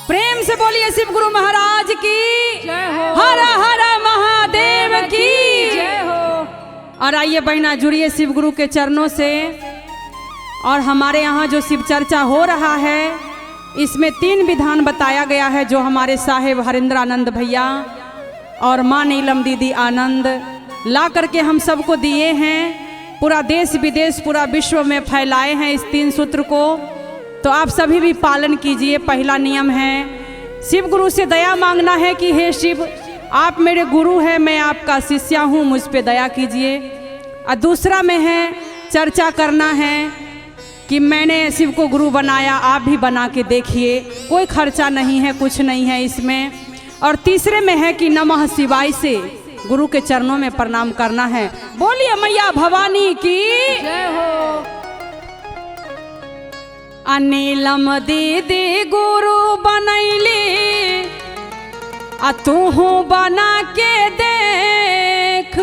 प्रेम से बोलिए शिव गुरु महाराज की जय हो। हर हर महादेव की जय हो। और आइए बहना जुड़िए शिव गुरु के चरणों से। और हमारे यहाँ जो शिव चर्चा हो रहा है इसमें 3 विधान बताया गया है जो हमारे साहेब हरिंद्र आनंद भैया और माँ नीलम दीदी आनंद ला करके हम सबको दिए हैं। पूरा देश विदेश पूरा विश्व में फैलाए हैं इस 3 सूत्र को, तो आप सभी भी पालन कीजिए। पहला नियम है शिव गुरु से दया मांगना है कि हे शिव आप मेरे गुरु हैं, मैं आपका शिष्या हूँ, मुझ पे दया कीजिए। और दूसरा में है चर्चा करना है कि मैंने शिव को गुरु बनाया, आप भी बना के देखिए, कोई खर्चा नहीं है, कुछ नहीं है इसमें। और तीसरे में है कि नमः शिवाय से गुरु के चरणों में प्रणाम करना है। बोलिए मैया भवानी की जय हो। अनिलम दीदी गुरु बनैली आ तूहू बना के देख।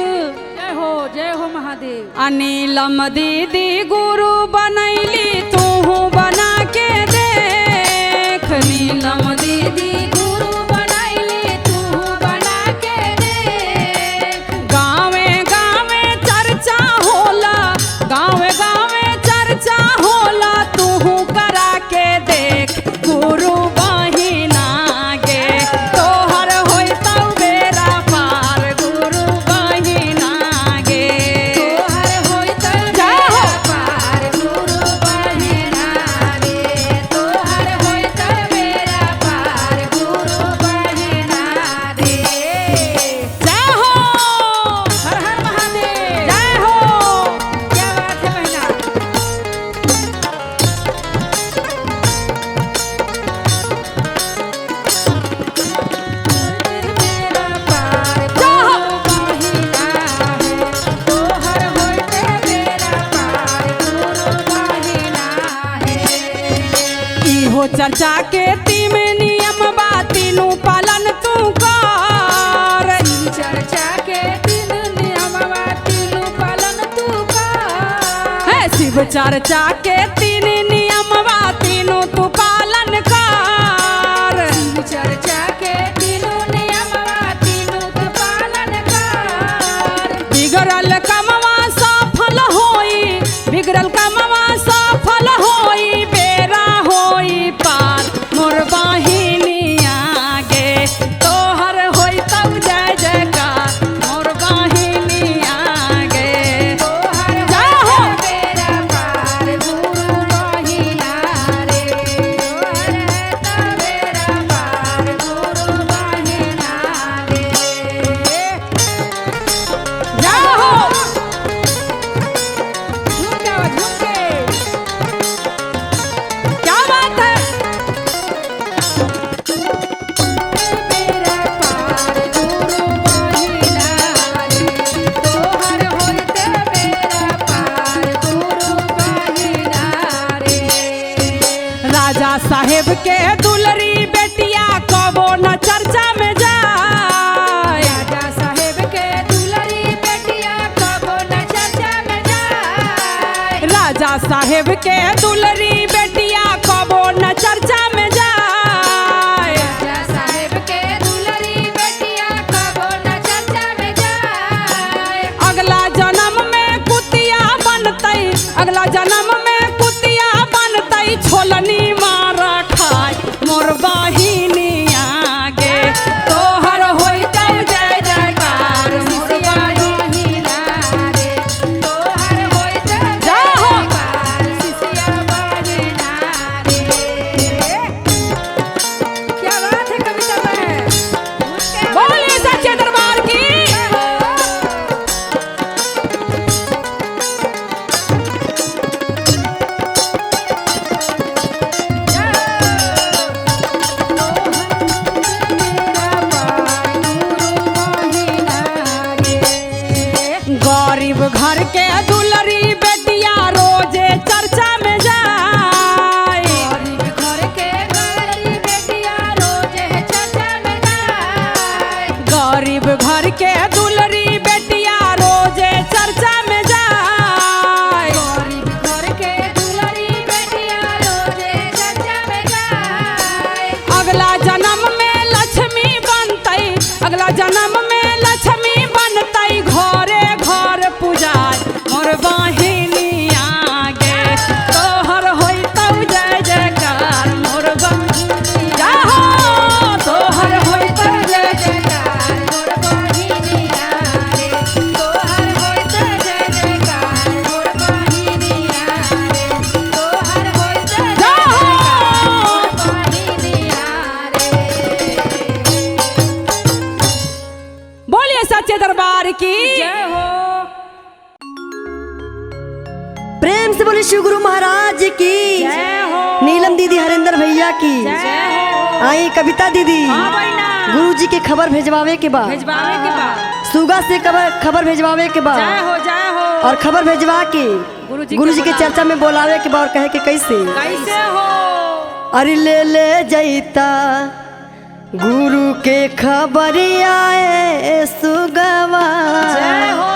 जय हो महादेव। अनिलम दीदी गुरु बनैली तूहू बना के देख। नीलम दीदी गुरु बनैली तू बना के देख। गावे गावे चर्चा होला, गावे गावे चर्चा होला, तूहू करा के देख। गुरु बहिना गे तोहर होई तौ बेरा पार, गुरु बहिना गे तोहर होइत जय हो। बेरा पार गुरु बहिना रे। तोहर होइत बेरा पार गुरु बहिना रे। जय हो, हर हर महादेव। जय हो। क्या बात है बहना। बेरा पार गुरु बहिना है। तोहर होइत बेरा पार गुरु बहिना है। इहो चर्चा के 3 नियम बा, तीनों पालन तू कर। चर्चा के 3 नियमवा तीनों पालन तू कर। है शिव चर्चा के 3 नियमवा तीनों तू पालन कर। चर्चा के 3 नियमवा तीनों तू पालन कर। बिगड़ल कमवा सफल होई, बिगड़ल कमवा सफल होई, बेरा होई पार मोर बहिनिया गे तोहर होई तब जय जयकार, मोर बहिनिया गे तोहर जय हो। बेरा पार गुरु बहिना रे। तोहर बेरा पार गुरु बहिना रे। जय हो। झूम जाओ, झूम के। क्या बात है। बेरा पार गुरु बहिना रे। तोहर होइत बेरा पार गुरु बहिना रे। राजा साहेब के दुलरी बेटिया कबो न चर्चा में जाए। राजा साहेब के दुलरी बेटिया कबो न चर्चा में जाए। राजा साहेब के दुलरी बेटिया कबो न चर्चा में जाए। राजा साहेब के दुलरी बेटिया कबो न चर्चा में जाए। अगला जन्म में कुतिया बनतई, अगला जन्म में कुतिया बनतई, छोलनी मार खाए मोर बहिनिया गे तोहर होई तब जय जयकार, मोर शिष्या बहिना रे। तोहर होइत जय हो। बेरा पार शिष्या अगला जन्म में लक्ष्मी बनतई घरे घर पूजाय मोर बहिनिया गे तोहर होइतौ जय जयकार मोर बहिनिया हो तोहर होइतौ जय जयकार मोर बहिनिया रे तोहर होइत जय जयकार मोर बहिनिया रे तोहर होइत जय जयकार मोर बहिनिया रे। बोलिए सच्चे दरबार की जय हो। प्रेम से बोले शिव गुरु महाराज की जय हो। नीलम दीदी हरिंदर भैया की जय हो। आई कविता दीदी हाँ बहिना गुरु जी के खबर भेजवावे के बाद भेजवावे के बाद सुगा से खबर भेजवावे के जय बाद हो जय हो। और खबर भेजवा के गुरु जी के चर्चा में बोलावे के बाद कहे के कैसे कैसे हो अरे ले जैता गुरु के खबरिया ए सुगवा जय हो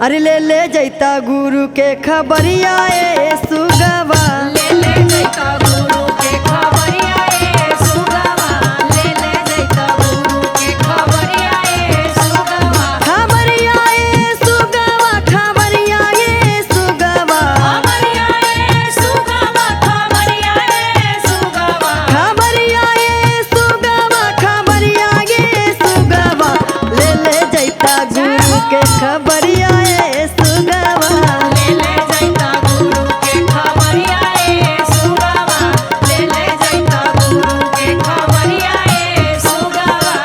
अरे ले जैता गुरु के खबरिया ए सुगवा ले जैता गुरु के खबरिया ए सुगवा ले जैता गुरु के खबरिया ए सुगवा खबरिया ए सुगवा खबरिया ए सुगवा खबरिया ए सुगवा खबरिया ए सुगवा खबरिया ए सुगवा खबरिया ए सुगवा ले जैता गुरु के खबरिया ए सुगवा ले जैता गुरु के खबरिया ए सुगवा ले जैता गुरु के खबरिया ए सुगवा।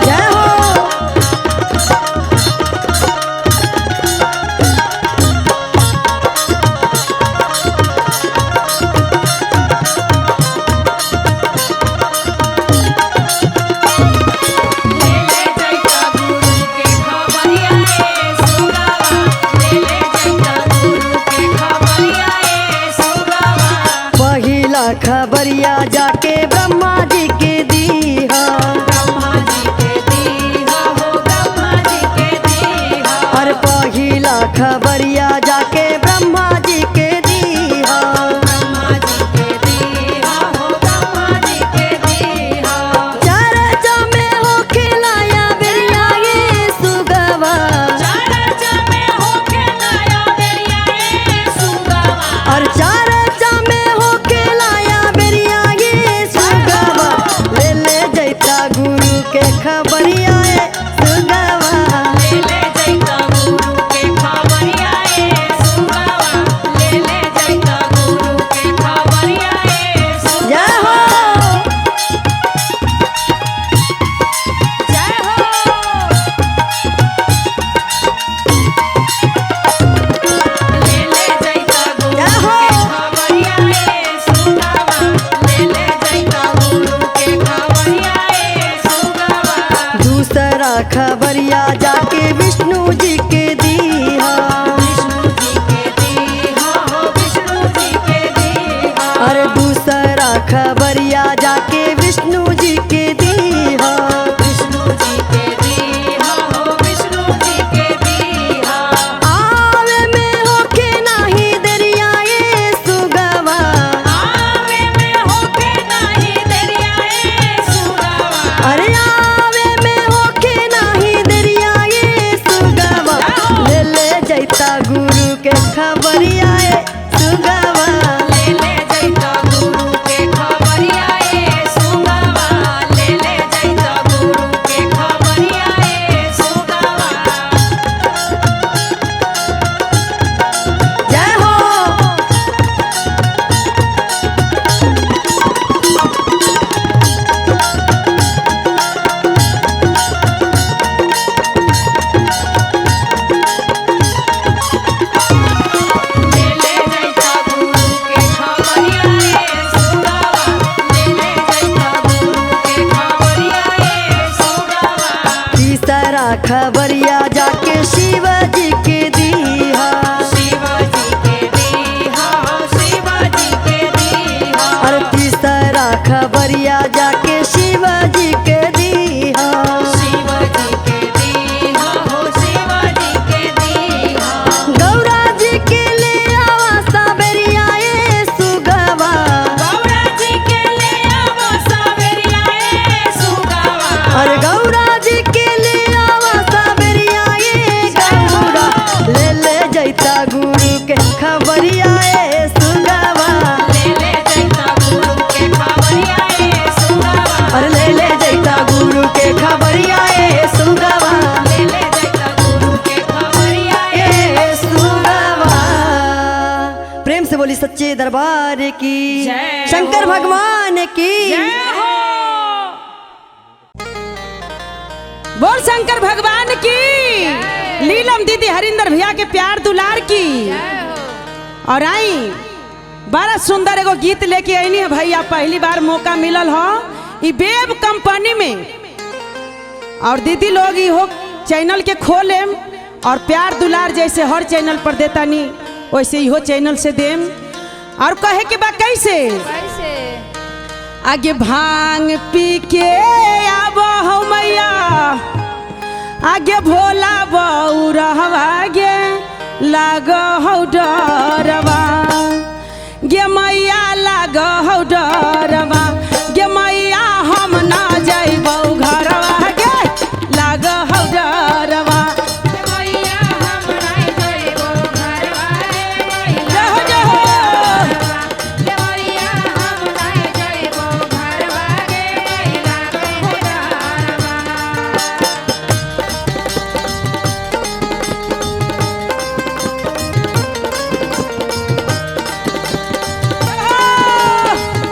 जय हो ले जैता गुरु के खबरिया ए सुगवा ले जैता गुरु के खबरिया ए सुगवा। पहिला खबरिया जाके ब्रह्मा जी के दीहा ब्रह्मा जी के दीहा हो ब्रह्मा जी के दीहा और पहिला खबरिया जाके ब्रह्मा जी के दीहा ब्रह्मा जी के दीहा हो ब्रह्मा जी के दीहा। चर्चा में हो खिलाया बिरिया ये सुगवा चर्चा में होके नया बेरिया ए सुगवा और चर्चा में हो खिलाया बिरिया ये सुगवा ले जैता गुरु के खबरिया ए सुगवा ले जैता गुरु के खबरिया ए सुगवा ले जैता गुरु के खबरिया ए सुगवा। जय हो जय हो। ले जैता गुरु जय हो। के खबरिया ए सुगवा ले जैता गुरु के खबरिया ए सुगवा। दूसरा खबरिया जाके विष्णु जी के दीहा विष्णु जी के दीहा हो विष्णु जी के दीहा और दूसरा खबरिया जाके विष्णु जी के दीहा विष्णु जी के दीहा हो विष्णु जी के दीहा। आवे में होके नाही दरिया ये सुगवा आवे में होके नाही दरिया ए सुगवा अरे आवे में होके नाही दरिया ये सुगवा ले जैता गुरु के खबरिया ए सुगवा ले जैता गुरु के खबरिया ए सुगवा ले जैता गुरु के खबरिया ए सुगवा। जय हो ले जैता गुरु के खबरिया ए सुगवा ले जैता गुरु के खबरिया ए सुगवा। तीसरा खबरिया जाके शिव जी के दीहा शिव जी के दीहा हो शिव जी के दीहा और तीसरा खबरिया जाके शिव जी के दीहा शिव जी के दीहा हो शिव जी के दीहा। गौरा जी के ले आवा सबरिया ए सुगवा गौरा जी के ले आवो सब सच्चे दरबार की जय शंकर हो। भगवान की जय हो। बोल शंकर भगवान की, लीलम दीदी हरिंदर भैया के प्यार दुलार की। और आई बड़ा सुंदर एगो गीत लेके आईनी है भैया, पहली बार मौका मिलल हो ई वेब कंपनी में। और दीदी लोग इहो चैनल के खोलेम और प्यार दुलार जैसे हर चैनल पर देता नी वैसे इहो चैनल से देम। और कहे के बा कैसे आगे भांग पी के आब हो मैया, आगे भोला बउरहवा गे लाग हो डरवा, गे मैया लाग हो डरवा, गे मैया हम ना जाइबौ घरवा गे लाग हो डरवा।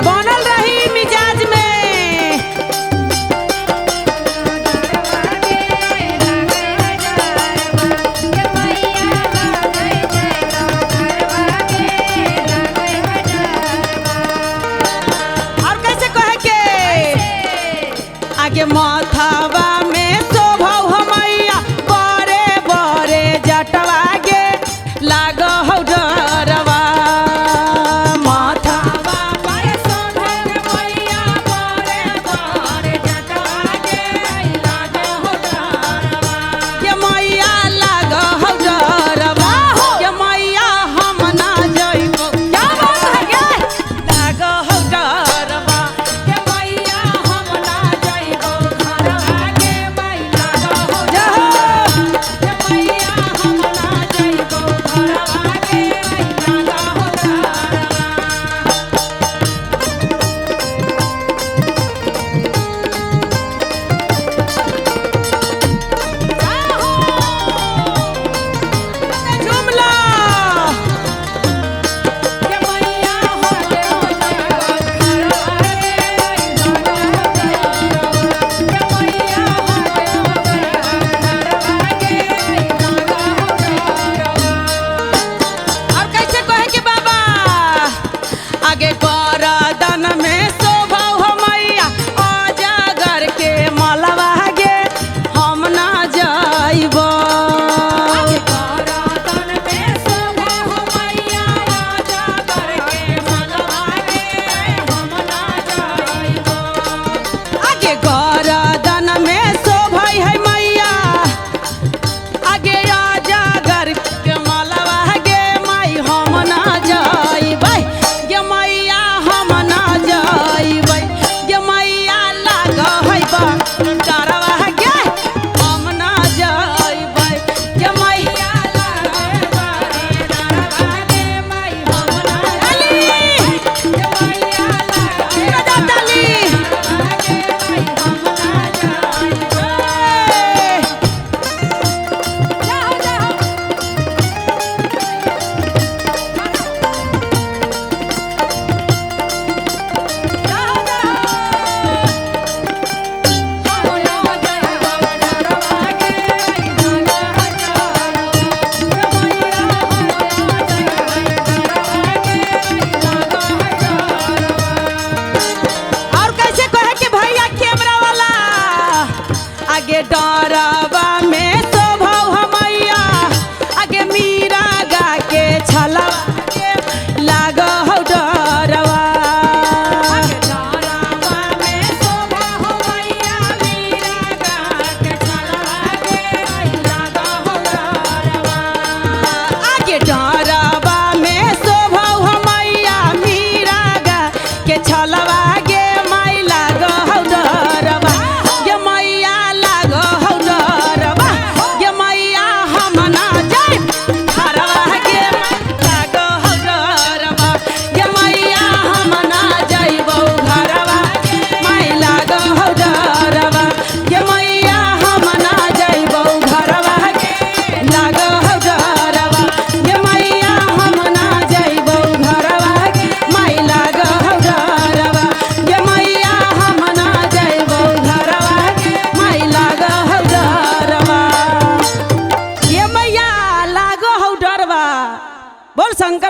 बनल रही मिजाज में। और कैसे कहे के आगे माथावा में शोभौ हमैया बड़े बड़े जटवा गे लाग हो डरवा, माथावा पर शोभौ हमैया बड़े बड़े जटवा गे लाग हो डरवा, गे मैया लाग हो डरवा, गे मैया हम ना जइबौ। क्या बात है गे लाग हो डरवा, गे मैया हम ना जइबौ घरवा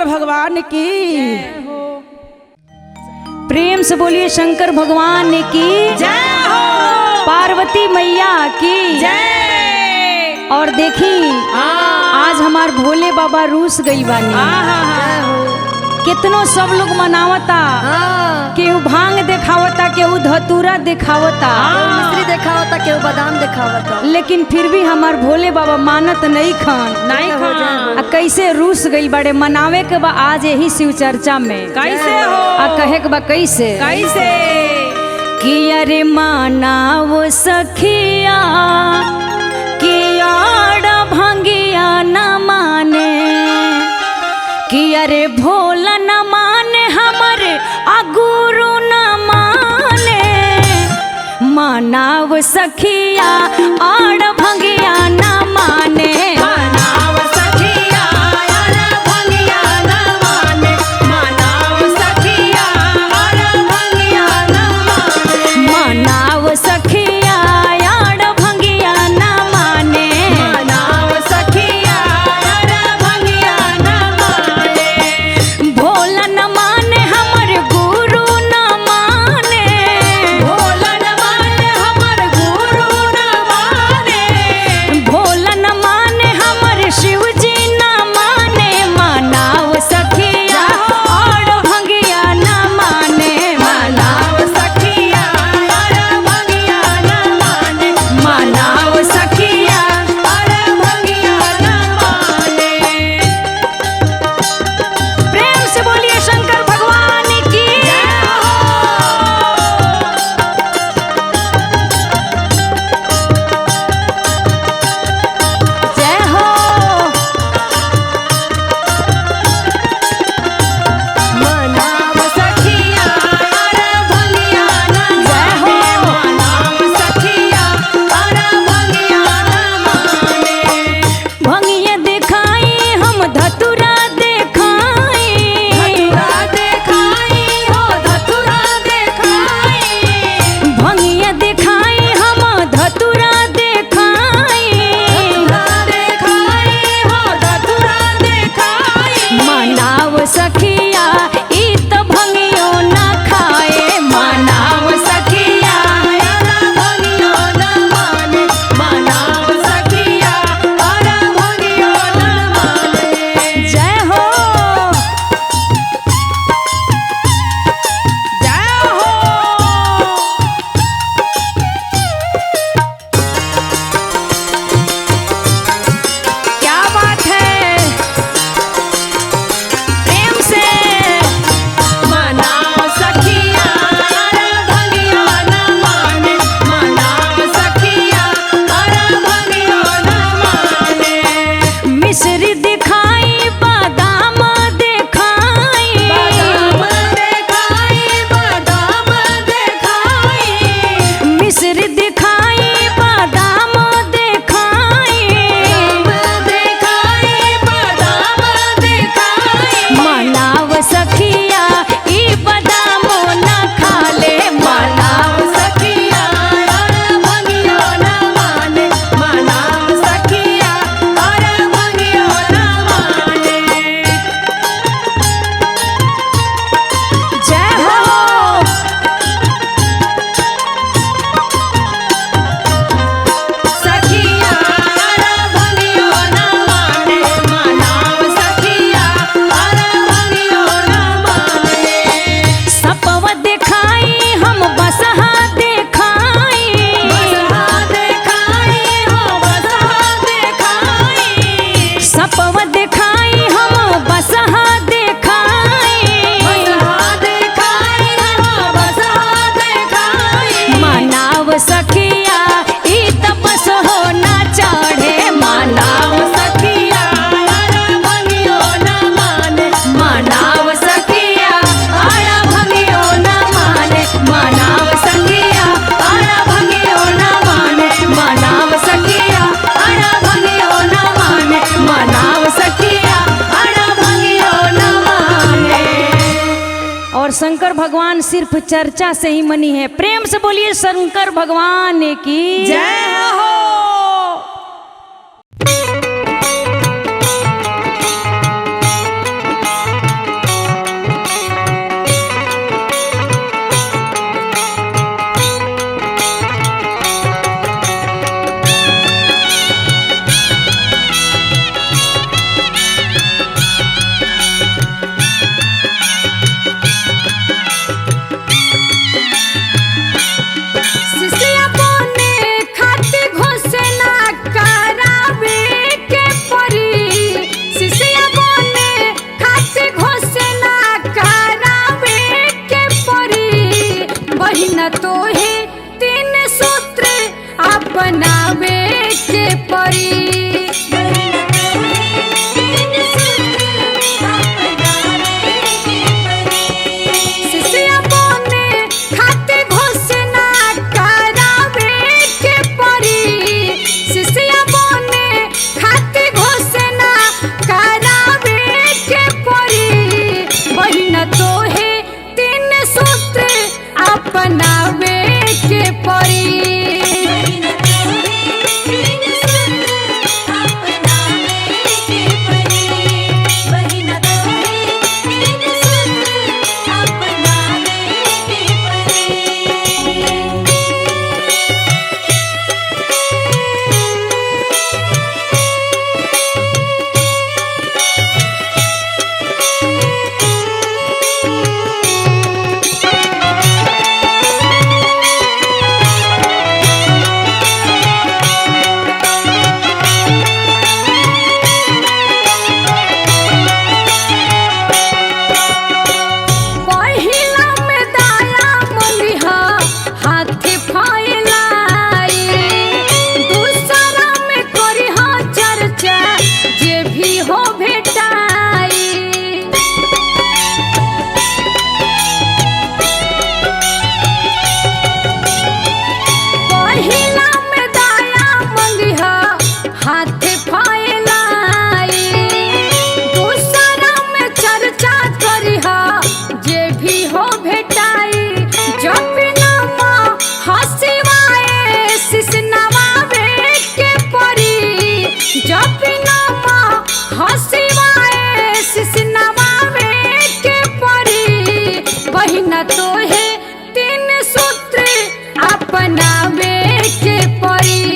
शंकर भगवान की। प्रेम से बोलिए शंकर भगवान की जय हो। पार्वती मैया की जय। और देखी आज हमार भोले बाबा रूस गई बानी। कितनो सब लोग मनावता, केहू भांग दिखावता, केहू धतूरा दिखावता, मिश्री दिखावता, केहू बादाम दिखावता, लेकिन फिर भी हमार भोले बाबा मानत नहीं खान। नहीं खान। कैसे रूस गई बड़े मनावे के बा आज यही शिव चर्चा में। कैसे हो? कहे के बा कैसे कैसे कि अरे मानाव सखिया कि आड़ भंगिया न माने, कि अरे भोला न माने हमरे आ गुरु न माने। मानाव सखिया आड़ भंगिया न माने, मानाव सखिया आड़ भंगिया न माने, मानाव सखिया आड़ भंगिया न माने, मानाव सखिया आड़ भंगिया न माने, मानाव सखिया आड़ भंगिया न माने। भोला न माने हमर गुरु न माने, भोला न माने हमर गुरु न माने, भोला न माने हमर शिव जी न माने। मानाव सखिया आड़ भंगिया न माने, मानाव सखिया आड़ भंगिया न माने, मानाव सखिया। आड़ भंगिया न माने। प्रेम से बोलिए शंकर भगवान की जय हो। मानाव सखिया आड़ भंगिया न माने, मानाव सखिया आड़ भंगिया न माने। भंगिया दिखाई हम धतुरा दिखाई, धतूरा देखाई हो धतूरा देखाई, भंगिया दिखाई हम धतुरा दिखाई। धतूरा देखाई हो धतूरा देखाई। मानाव सखिया ई त भंगियो न खाए, मानाव सखिया। आड़ भंगिया न माने, मानाव सखिया आड़ भंगिया न माने। जय हो। जय हो। क्या बात है, प्रेम से मानाव सखिया आड़ भंगिया न माने, मानाव सखिया आड़ भंगिया न माने। मिश्री दिखाई बादाम दिखाई, बादाम देखाई, बादाम देखाई, मिश्री दिखाई बादाम दिखाई। बादाम देखाई, बादाम देखाई। मानाव सखिया ई बादाम न खाले, मानाव सखिया आड़ भंगिया न माने, मानाव सखिया आड़ भंगिया न माने। जय हो। सखिया आड़ भंगिया न माने, मानाव सखिया आड़ भंगिया न माने। सपवा दिखाई हम बसहा दिखाई, बसहा देखाई हो बसहा देखाई, सपवा दिखाई हम बसहा दिखाई। बसहा देखाई हो बसहा देखाई। मानाव सखिया ई तपस हो न चढ़े, मानाव सखिया आड़ भंगिया न माने, मानाव सखिया आड़ा भंगियो न माने, मानाव सखिया आड़ा भंगियो न माने, मानाव सखिया आड़ा भंगियो न माने, मानाव सखिया आड़ा भंगियो न माने। और शंकर भगवान सिर्फ चर्चा से ही मनी है। प्रेम से बोलिए शंकर भगवान की जय हो। बहिना तोहे तीन सूत्र अपनावे के परी। शिष्या बने खातिर घोषणा करावे के परी। शिष्या बने खातिर घोषणा करावे के परी। बहिना तोहे तीन सूत्र अपनावे के परी। तोहे तीन सूत्र अपनावे के परी।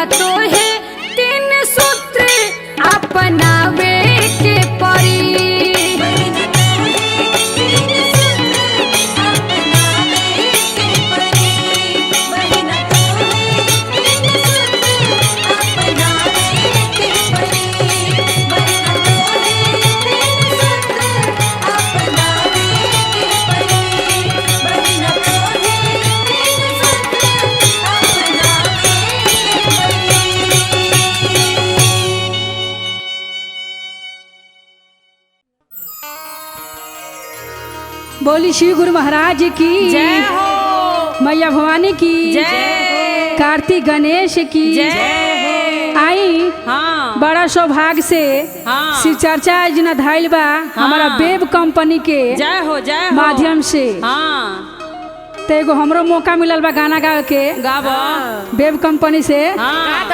तोहे तीन सूत्र अपनावे के परी। बोली शिव गुरु महाराज की जय हो। मैया भवानी की जय। कार्तिक गणेश की जय। आई हाँ। बड़ा सौभाग्य से हाँ। शिव चर्चा जना धाइल बा हमारा वेब कंपनी के जय हो जय हो। माध्यम से हाँ। तो एगो हमरो मौका मिलल बा गाना गा के गाबो। वेब कंपनी से हाँ।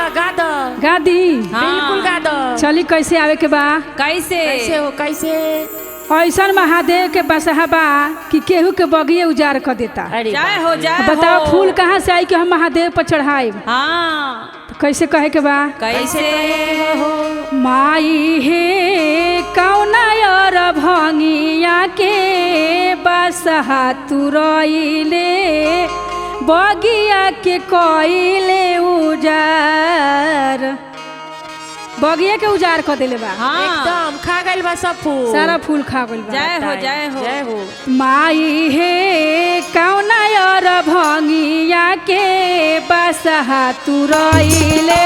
गा दी। बिल्कुल गा दो। चली कैसे आवे के बा कैसे हो कैसे ऐसा महादेव के बसहा बा कि केहू के बगिए उजाड़ कर देता। जय हो जय हो। बताओ फूल कहाँ से आई कि हम महादेव पर चढ़ाई। हाँ। तो कैसे कहे के बा कैसे माई हे कौना और भंगिया के बसहा तुरइले बगिया के कोइले उजार, बगिया के उजार कर देले बा। हाँ एकदम खा गइल बा सब फूल, सारा फूल खा गइल बा। जय हो जय हो जय हो। माई हे कौना यार भंगिया के बसहा तुरइले,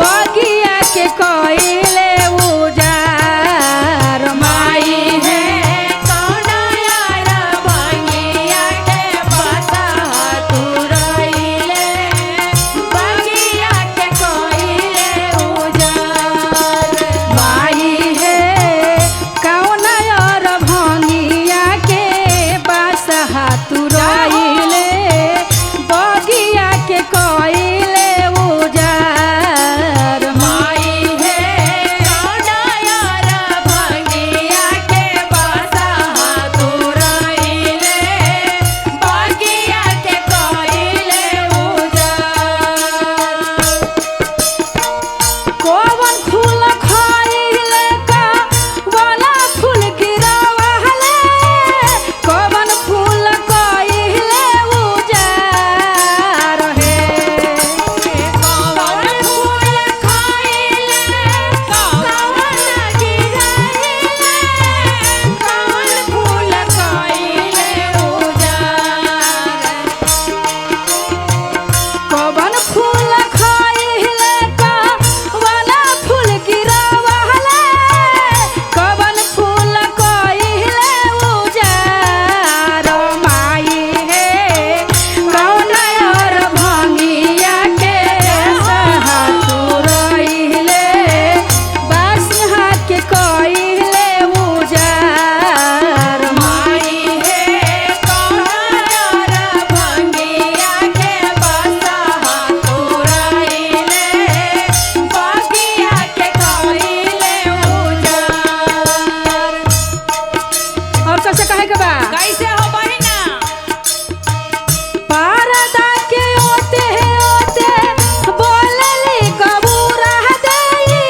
बगिया के कोइले उजार। माई हे कौना यार भंगिया के बसहा तुरइले, बगिया के कोइले उजार। माई हे कौना यार भंगिया के बसहा तुरइले, बगिया के कोइले उजार। माई हे कौना यार भंगिया के बसहा तुरइले, बगिया के कोइले उजार। कोवन फूल खइले का वाला फूल गिरावले, कोवन फूल कइले उजार हे। कौन फूल खाइले कौन गिराइले, कौन फूल खाइले उजार। कोवन फूल खइले का वाला फूल गिरावले, कोवन फूल कइले उजार। माई हे कौन और भंगिया के बसहा तुरइले, बसहा के कइले उजार। माई हे कौन यार भंगिया के बसहा तुरइले, बगिया के कोइले उजार। और कैसे कहे के बा? कैसे हो बहिना? पारदा के ओते बोलली कबूरा देई,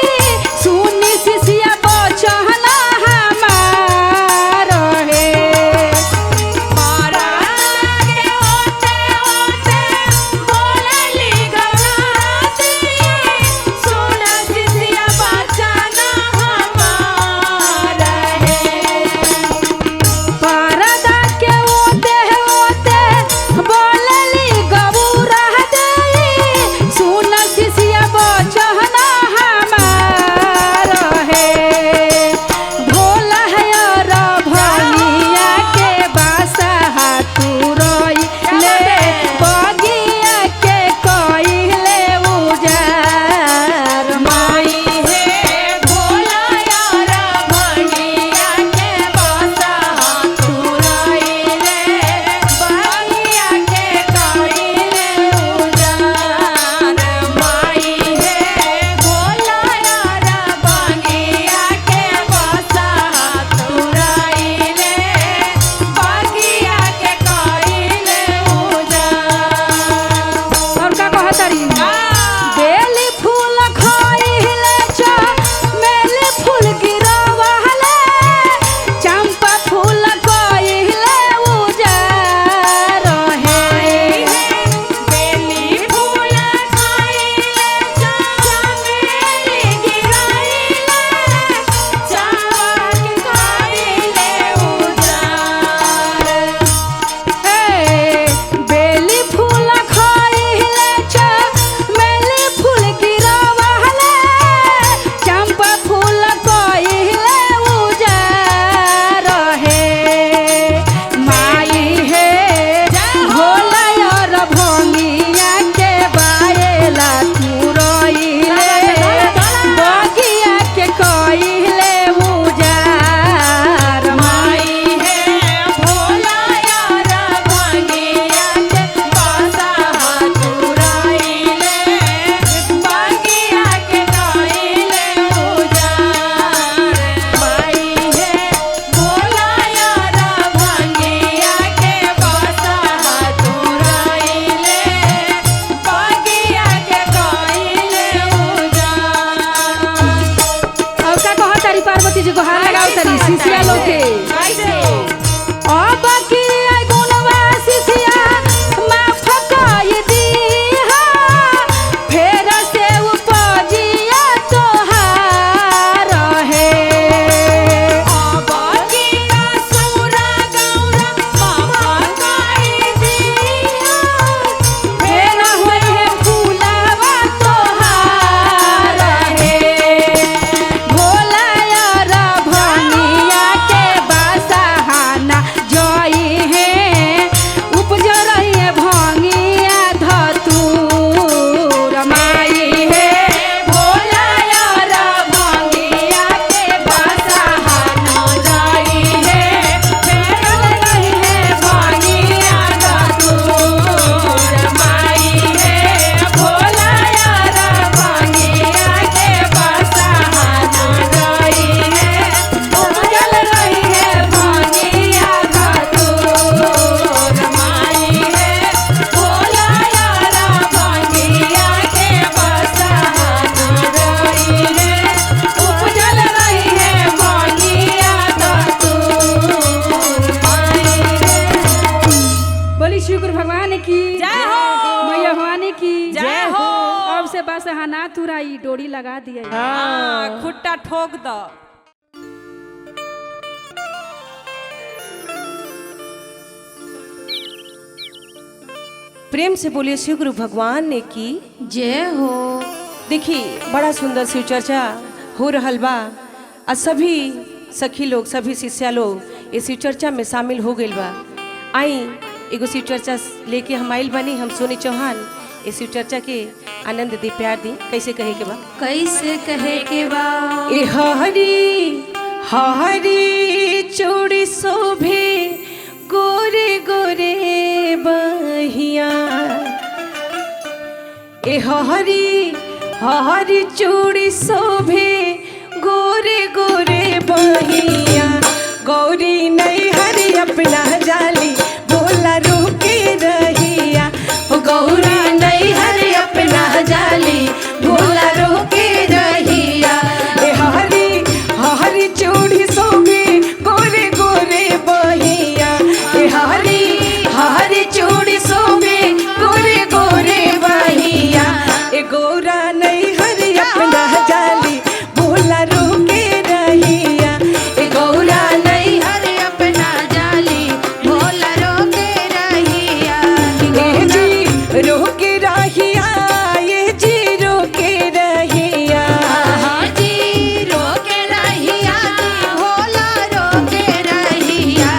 सुनी सिसिया बचहना हमार हे। मारा के होते बोलली गवाती, सुना सिसिया बचना हमारा है। पारदा के ओते बोलली कबूरा देई, सुनी सिसिया बचहना हमार हे। भोला है और भंगिया के बसहा तुरइले, बगिया के कइले उजार। माई हे भोला यार भंगिया के बसहा तुरइले, बगिया के कोइले उजार। माई हे भोला यार भंगिया के बसहा तुरइले, बगिया के कोइले उजार। और का कहतरी? बेली फूल खइले चमेली फूल गिरावले, चंपा फूल कइले उजार हे। बेली फूल खाइले चमेली गिराइले, चावक खाइले उजार। बेली फूल खइले चमेली फूल गिरावले, चंपा फूल कइले उजार हे। माई हे भोला और भंगिया के बाएला तुरइले, बगिया के कइले उजार। माई हे भोला यार भंगिया के बसहा तुरइले, बगिया के कोइले उजार। माई हे भोला यार भंगिया के बसहा तुरइले, बगिया के कोइले उजार। और का कहतरी? पार्वती जी को हाथ लगाओ तरी सिसिया लोके। कैसे? अब की गुणवा सिसिया माफ बस हना तुरा ई डोरी लगा दिया। हाँ, खुट्टा ठोक दो। प्रेम से बोलिए शिव गुरु भगवान ने की जय हो। देखिए बड़ा सुंदर शिव चर्चा हो रहल बा। आ सभी सखी लोग सभी शिष्या लोग इस शिव चर्चा में शामिल हो गइल बा। आई एगो शिव चर्चा लेके हम आइल बनी। हम सोनी चौहान इस शिव चर्चा के आनंद दी प्यार दी। कैसे कहे के बा? कैसे कहे के बा? ए हरी हरी चूड़ी शोभे गोरे गोरे बहिया। ए हरी हरी चूड़ी शोभे गोरे गोरे बहिया। गौरी नहीं हरी अपना जाली बोला रोके रहिया। ओ गौरी नहीं हरी अपना जाली बोला रोके रहिया। ए हरी हरी चूड़ी शोभे गोरे गोरे बहिया। ए हरी हरी चूड़ी शोभे गोरे गोरे बहिया। ए गौरा नहीं हरी अपना जाली बोला रोके रहिया। ए गौरा नहीं हरे अपना जाली भोला रोके रहिया। ए जी रोके रहिया। ये जी रोके रहिया। हाँ जी रोके रहिया भोला रोके रहिया।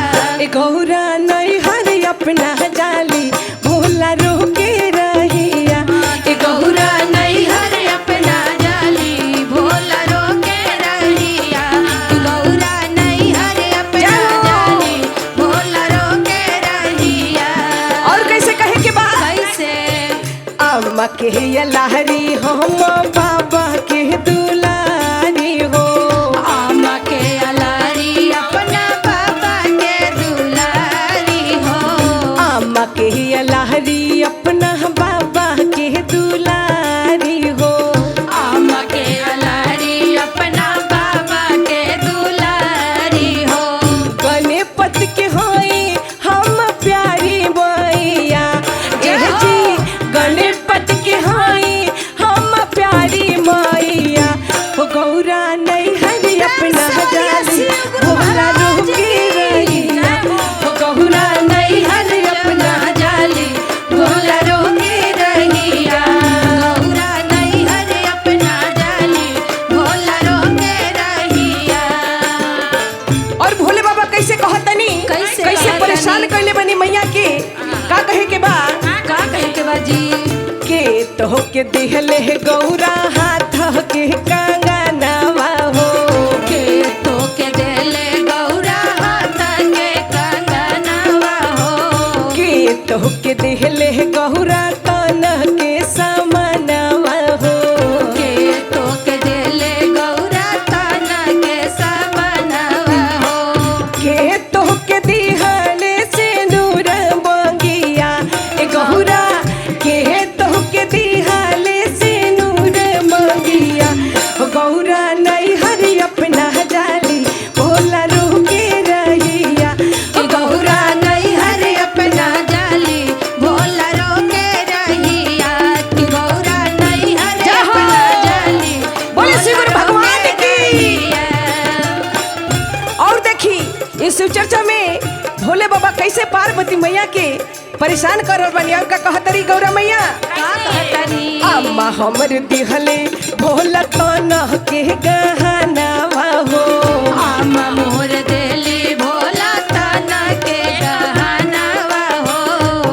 ए गौरा नहीं हरी अपना जाली बोला रोके रहिया। ए गौरा नहीं हरे अपना जाली भोला रोके रहिया। गौरा नहीं हरे अपना जाली भोला रोके रहिया। और कैसे कहे के बा? कैसे? अम्मा के ये लहरी हम बाबा के दुलारी हो। आमा के अलारी अपना बाबा के दुलारी हो। अम्मा के ये लहरी अपना बाबा के दुलारी हो। आमा के अलारी अपना बाबा के दुलारी हो। गणपत के होई हम प्यारी मैया। एह जी गणपत के होई हम प्यारी मैया। हो गौरा नहीं हरी अपना जाली भोला रोके रहिया। हो गौरा नहीं हरी अपना जाली भोला रोके रहिया। गौरा नहीं हरे अपना जाली भोला रोके रहिया। और भोले बाबा कैसे कहतनी? कैसे कैसे कहतनी? परेशान कैले बनी मैया के? का कहे के बा? का कहे के बाजी? के तो के दिहले गौरा हाथ के कंगनवा हो। के तो के देले गौरा हाथ के कंगनवा हो। के तो के दिहले गौरा तन के समनवा हो। के तो के देले गौरा तन के समनवा हो। के तो के दिहले से नूर बंगिया। ए गौरा के तो के दिहले से नूर बंगिया। ओ गौरा नहीं हरी अपना जाली बोला रोके रहिया। कि गौरा नहीं हरे अपना जाली भोला रोके रहिया। कि गौरा नहीं हरे जय हो। अपना जाली बोले शिव गुरु भगवान की। रहिया। और देखी इस शिव चर्चा में भोले बाबा कैसे पार्वती मैया के परेशान कर रहल बानी। और का कहतरी गौरा मैया? का कहतरी? अम्मा हमर दिहले भोला तन के गहनवा हो। आमा मोर देली भोला तना के गहनवा हो।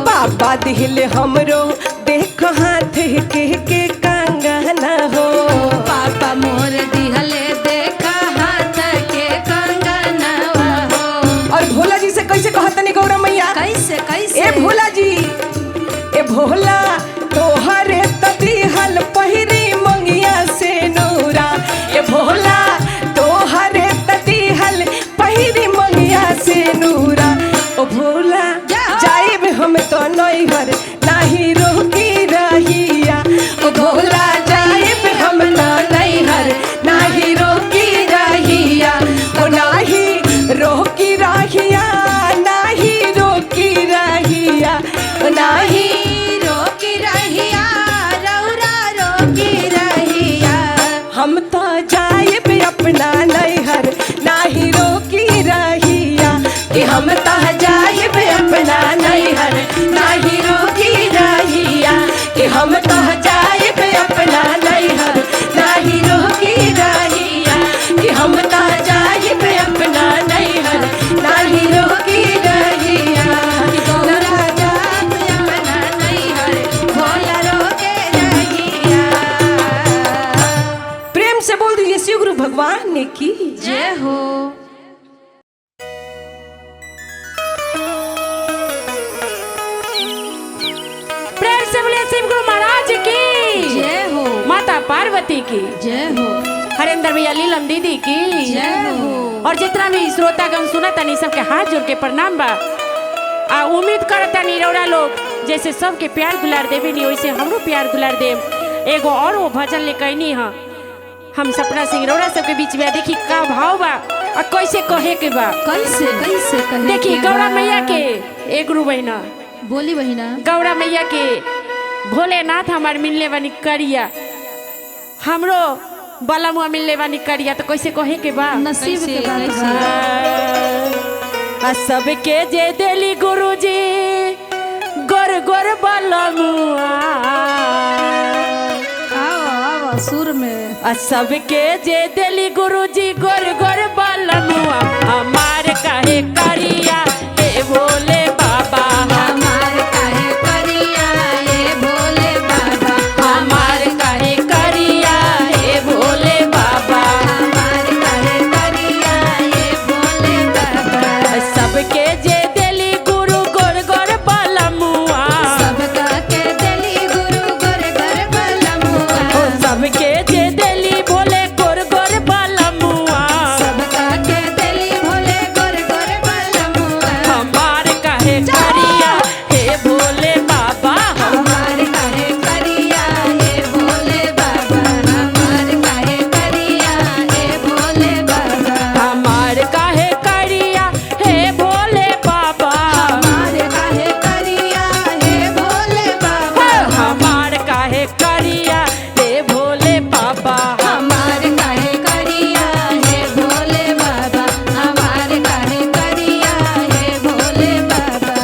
बाबा दिहले हमरो देख हाथ के कंगना हो। पापा मोर दिहले देखा हाथ के कंगनवा हो। और भोला जी से कैसे कहतनी गौरा मैया? कैसे कैसे? ए भोला जी ए भोला तोहरे तदिहल पहिरी मंगिया से नूरा। ए भोला तोहरे तदिहल पहिरी मंगिया से नूरा। ओ भोला जाइब हम तो नैहर नाही भगवान की जय हो। प्रेम से बोलिए शिव गुरु महाराज की जय हो। माता पार्वती की जय हो। हरेंद्र भैया लीलम दीदी की जय हो। और जितना भी श्रोतागण सुना तनी सबके हाथ जोड़ के प्रणाम बा। आ उम्मीद करता नी रौरा लोग जैसे सबके प्यार दुलार देवे नी वैसे हमरो प्यार दुलार देव। एगो और वो भजन ले कहनी है हम सपना सिंह रौरा सबके बीच में देखी का भाव बा और कैसे कहे के बा। कैसे कैसे कहे देखी के गौरा बा? मैया के एक गुरु बहना बोली बहिना। गौरा मैया के भोलेनाथ हमार मिलने वाली करिया हमरो बाला मुआ मिलने वाली करिया तो कैसे कहे के बा। नसीब के बात कैसे? बा। सबके जे देली गुरुजी गोर गोर बाला मुआ आओ आओ सुर में। सबके जे देली गुरुजी गोर गोर बाला मुआ हमार काहे करिया हे भोले बाबा। हमार काहे करिया ये भोले बाबा। हमार काहे करिया हे भोले बाबा। हमार काहे करिया ये भोले बाबा। सबके जे देली गुरु गोर गोर बाला मुआ सबका के देली गुरु गोर गोर बाला मुआ। सबके जे देली भोले गोर गोर बाला मुआ सबका के देली भोले गोर गोर बाला मुआ। हमार काहे करिया हे भोले बाबा। हमार काहे करिया ये भोले बाबा। हमार काहे करिया ये भोले बाबा। हमार काहे करिया हे भोले बाबा। हमार काहे करिया हे भोले बाबा। हमार काहे करिया हे भोले बाबा। हमार काहे करिया हे भोले बाबा। हमार काहे करिया हे भोले बाबा।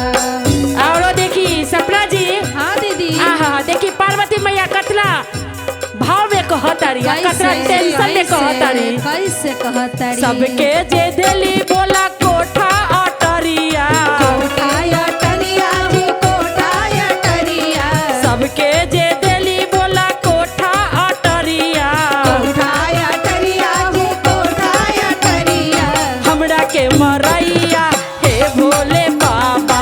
और देखी सपना जी हाँ दीदी। आहा देखी पार्वती मैया कतला भाव में कहतारी कतला टेंशन में कहतारी। कैसे कहतारी। सबके जे देली बोला कोठा अटरिया। कोठाया टरिया जी कोठाया टरिया। सबके जे देली बोला कोठा अटरिया। कोठाया टरिया जी कोठाया टरिया। हमरा के मरैया हे भोले बाबा।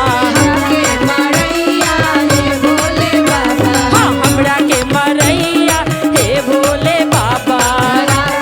के मरैया हे भोले बाबा। हाँ हमरा के मरैया हे भोले बाबा।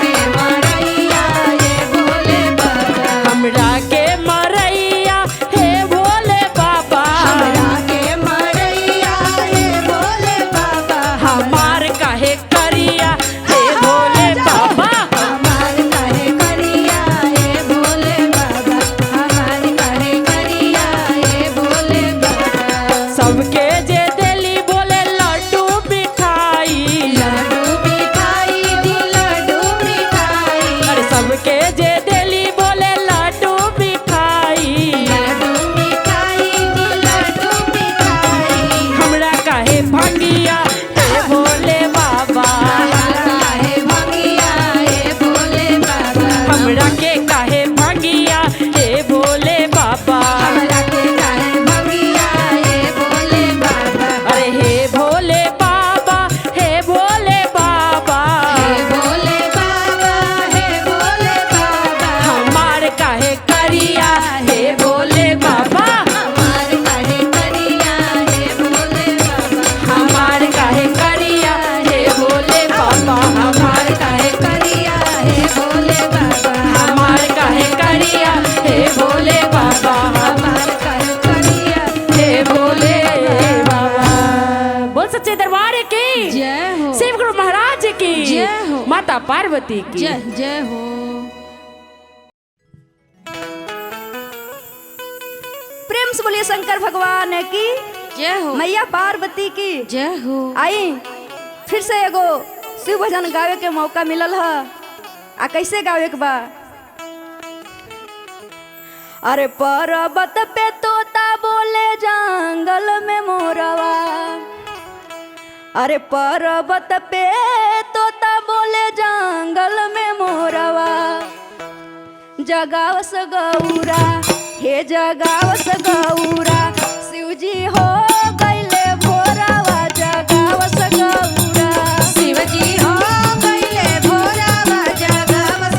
के मरैया हे भोले बाबा। हमरा के मरैया हे भोले बाबा। हमरा के मरैया हे भोले बाबा। हमार काहे करिया हे भोले बाबा। हमार काहे करिया हे भोले बाबा। हमार काहे करिया हे भोले बाबा। सबके जे देली बोले लड्डू मिठाई। लड्डू मिठाई जी लड्डू मिठाई। अरे सबके जे देली बोले लड्डू मिठाई। लड्डू मिठाई जी लड्डू मिठाई। हमरा काहे भंगिया हे भोले बाबा। काहे भंगिया हे भोले बाबा। हमरा के काहे भंगिया हे भोले बाबा। हमरा के काहे भंगिया हे भोले बाबा। अरे हे भोले बाबा हे भोले बाबा। हे भोले बाबा हे भोले बाबा। हमार काहे करिया हे भोले बाबा। हमार काहे करिया हे भोले बाबा। हमार काहे करिया हे भोले बाबा। हमार काहे करिया हे भोले बाबा। हमार काहे करिया हे भोले बाबा। हमार काहे करिया। हे भोले बाबा। बोल सच्चे दरबार की जय हो। शिव गुरु महाराज की जय हो। माता पार्वती की जय जय हो। प्रेम से बोलिए शंकर भगवान की जय हो। मैया पार्वती की जय हो। आई फिर से एगो शिव भजन गावे के मौका मिलल है। आ कैसे गावे के बा। अरे पर्वत पे तोता बोले जंगल में मोरवा। अरे पर्वत पे तोता बोले जंगल में मोरवा। जगावस गौरा हे जगावस गौरा। शिवजी हो गईले भोरवा जगावस गौरा। शिवजी हो गईले भोरवा जगावस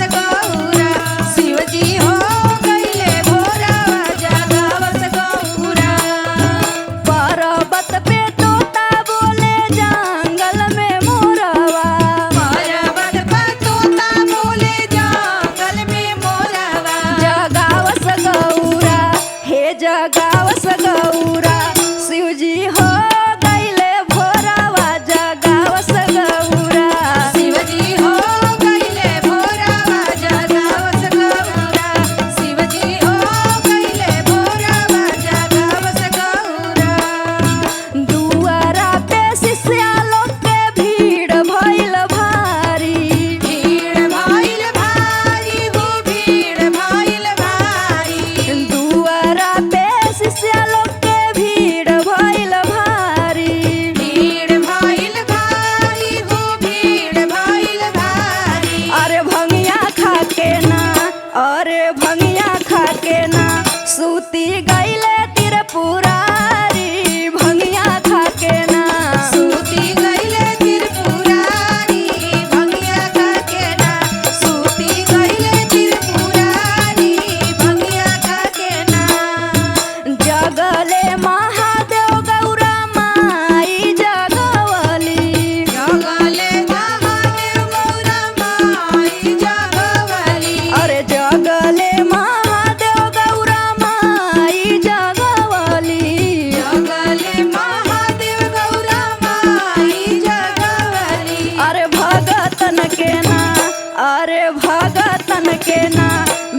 भगतन के ना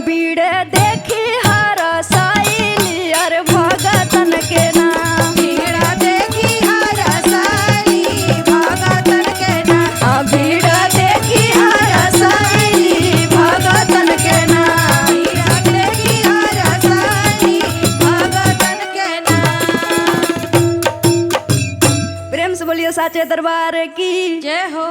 बीड़ देखी हर साइली अरे भगतन के ना भीड़ देखी हर साली भगतन के ना भीड़ देखी हर साइली भगतन के ना भीड़ देखी हर साली भगतन के ना। प्रेम से बोलिए साचे दरबार की जय हो।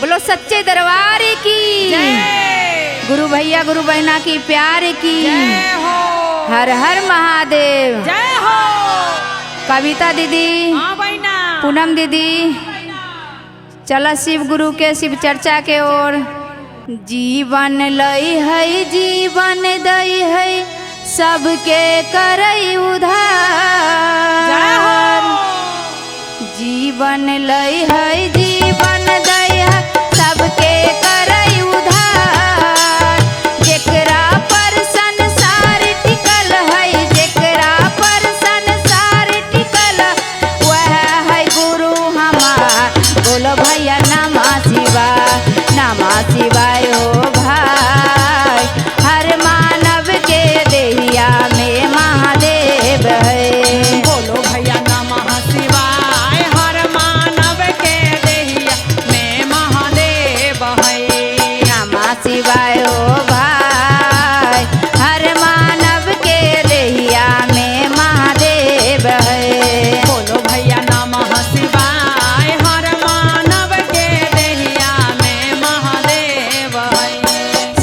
बोलो सच्चे दरबार की गुरु भैया गुरु बहना की प्यार की जय हो। हर हर महादेव। जय हो। कविता दीदी, हाँ बहना। पूनम दीदी, चला शिव गुरु के शिव चर्चा के ओर। जीवन लई है जीवन दई है सबके करई उधार। जय हो। जीवन लई है जीवन दई है सबके करई उधार। जेकरा पर संसार टिकल है जेकरा पर संसार टिकल वह है गुरु हमार। बोलो भैया नमः शिवाय नमः शिवाय हो भाई। हर मानव के देहिया में महादेव है। बोलो भैया नमः शिवाय। हर मानव के देहिया में महादेव है। नमः शिवाय हो भाई। हर मानव के देहिया में महादेव है। बोलो भैया नमः शिवाय। हर मानव के देहिया में महादेव है।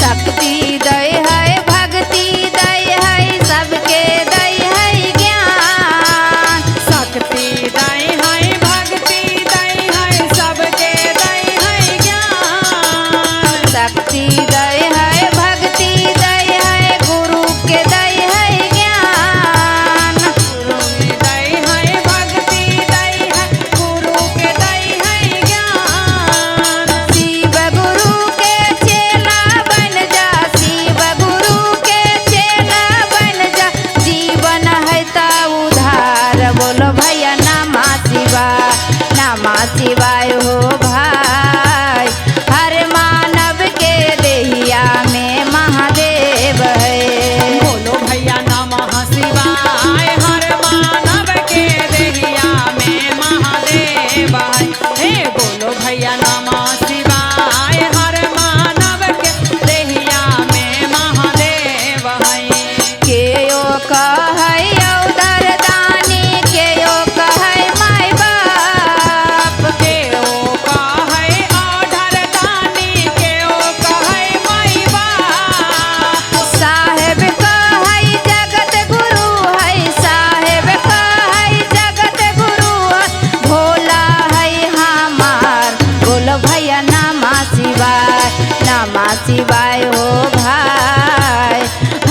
शक्ति दय है भक्ति दय है सबके दय है ज्ञान। शक्ति दई है भक्ति दई है सबके दई है ज्ञान। शक्ति दय है भक्ति दय है गुरु के दय है ज्ञान। गुरु की दई है भक्ति दई है गुरु के दई है ज्ञान। शिव गुरु के चेला बन जा शिव गुरु के चेला बन जा जीवन है ता उधार। बोलो भैया नमः शिवाय नमः शिवाय हो भाई। हर मानव के देहिया में महादेव है। बोलो भैया नमः शिवाय। हर मानव के देहिया में महादेव है। हे बोलो भैया नमः शिवाय। हर मानव के देहिया में महादेव है। केयो कहै औदर दानी केयो कहै माय बाप। केओ कहै औढर दानी केओ कहै माय बाप। साहेब कहै जगत गुरु है साहेब कहै जगत गुरु है। भोला है हमार। बोलो भैया नमः शिवाय नमः शिवाय हो भाई।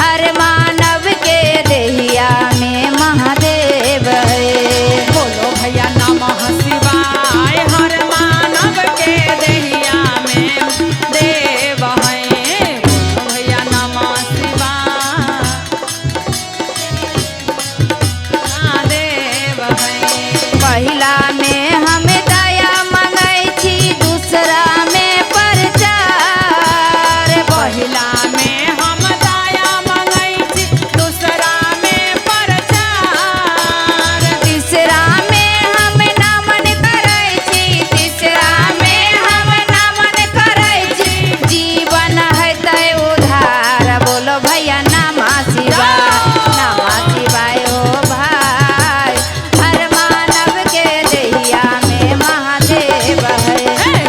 हर मानव के देहिया में महादेव है। बोलो भैया नमः शिवाय। हर मानव के देहिया में देव है। बोलो भैया नमः शिवाय। महादेव है। पहिला में हम दया मंगै छी दूसरा में प्रचार। पहिला में हम दया मंगै छी दूसरा में प्रचार। तीसरा में हम नमन करै छी तीसरा में हम नमन करै छी जीवन है तय उधार। बोलो भैया नमः शिवाय नमः शिवाय हो भाई। हर मानव के देहिया में महादेव है।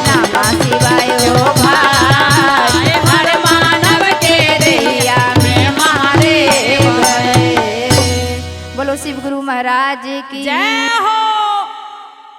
नमः शिवाय हो भाई। हर मानव के देहिया में महादेव है। बोलो शिव गुरु महाराज की जय हो।